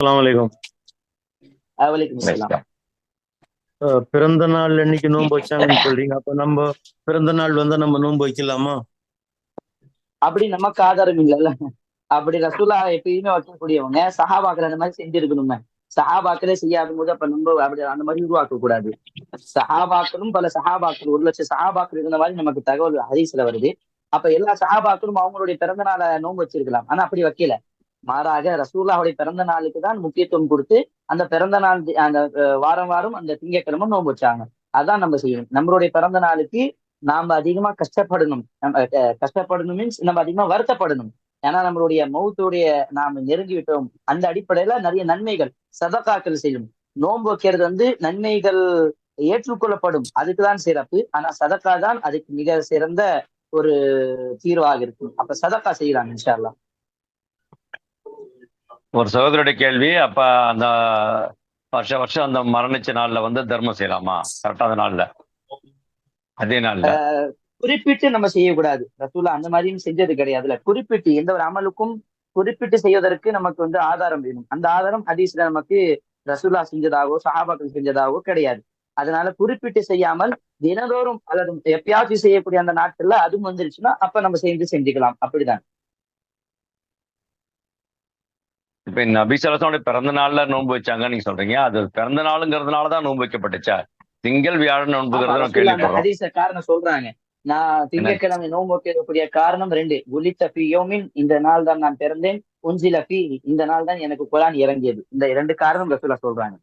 அஸ்ஸலாமு அலைக்கும். வலைக்கும் அஸ்ஸலாம். பிறந்த நாள் அன்னைக்கு நோன்பு வச்சாங்கன்னு சொல்றீங்க. அப்ப நம்ம பிறந்த நாள் வந்தா நம்ம நோன்பு வைக்கலாமா? அப்படி நமக்கு ஆதாரம் இல்லைல்ல. அப்படி ரசூலா எப்பயுமே வைக்கக்கூடியவங்க சஹாபாக்கள் அந்த மாதிரி செஞ்சிருக்கணுமே. சஹாபாக்களே செய்யாத போது அப்ப நம்ம அப்படி அந்த மாதிரி உருவாக்க கூடாது. சஹாபாக்களும் பல சஹாபாக்கள் 1,00,000 சஹாபாக்கள் இருந்த மாதிரி நமக்கு தகவல் ஹதீஸ்ல வருது. அப்ப எல்லா சஹாபாக்களும் அவங்களுடைய பிறந்த நாளை நோன்பு வச்சிருக்கலாம். ஆனா அப்படி வைக்கல. மாறாக ரசூலுல்லாஹுடைய பிறந்த நாளுக்கு தான் முக்கியத்துவம் கொடுத்து அந்த பிறந்த நாள் அந்த வாரம் வாரம் அந்த திங்கட்கிழமை நோன்பு வச்சாங்க. அதான் நம்ம செய்யணும். நம்மளுடைய பிறந்த நாளுக்கு நாம அதிகமா கஷ்டப்படணும். நம்ம கஷ்டப்படணும் மீன்ஸ் நம்ம அதிகமா வருத்தப்படணும். ஏன்னா நம்மளுடைய மௌத்துடைய நாம நெருங்கி விட்டோம். அந்த அடிப்படையில நிறைய நன்மைகள் சதகாக்கள் செய்யும். நோன்பு வைக்கிறது நன்மைகள் ஏற்றுக்கொள்ளப்படும். அதுக்குதான் சிறப்பு. ஆனா சதக்கா தான் அதுக்கு மிக சிறந்த ஒரு தீர்வாக இருக்கும். அப்ப சதக்கா செய்யலாம் இன்ஷா அல்லாஹ். ஒரு சகோதரருடைய கேள்வி, அப்ப அந்த வருஷம் அந்த மரணிச்ச நாள்ல தர்மம் செய்யலாமா? கரெக்டா அந்த நாள்ல, அதே நாள்ல குறிப்பிட்டு நம்ம செய்யக்கூடாது. ரசூலா அந்த மாதிரியும் செஞ்சது கிடையாதுல. குறிப்பிட்டு எந்த ஒரு அமலுக்கும் குறிப்பிட்டு செய்வதற்கு நமக்கு ஆதாரம் வேணும். அந்த ஆதாரம் ஹதீஸ்ல நமக்கு ரசூலா செஞ்சதாகவோ சஹாபாக்கள் செஞ்சதாகவோ கிடையாது. அதனால குறிப்பிட்டு செய்யாமல் தினதோறும் அல்லது எப்பயாச்சும் செய்யக்கூடிய அந்த நாட்கள்ல அதுவும் வந்துருச்சுன்னா அப்ப நம்ம செஞ்சுக்கலாம். அப்படிதான். இப்ப நபி ஸல்லல்லாஹு பிறந்த நாள்ல நோன்பு வச்சாங்க நீங்க சொல்றீங்க. அது பிறந்த நாளுங்கிறதுனாலதான் நோன்பு வைக்கப்பட்டுச்சா? திங்கள் வியாழன் ஆமா, நோன்புங்கிறத நம்ம ரசூலா அந்த கேள்விப்படுறோம். ஹதீஸ காரணம் சொல்றாங்க. நான் என்ன? திங்கட்கிழமை நோன்பு வைக்கக்கூடிய காரணம் 2. உலித்த ஃபீ யௌமின், இந்த நாள் தான் நான் பிறந்தேன். உன்சில ஃபீ, இந்த நாள் தான் எனக்கு குர்ஆன் இறங்கியது. இந்த 2 காரணம் ரசூலா சொல்றாங்க.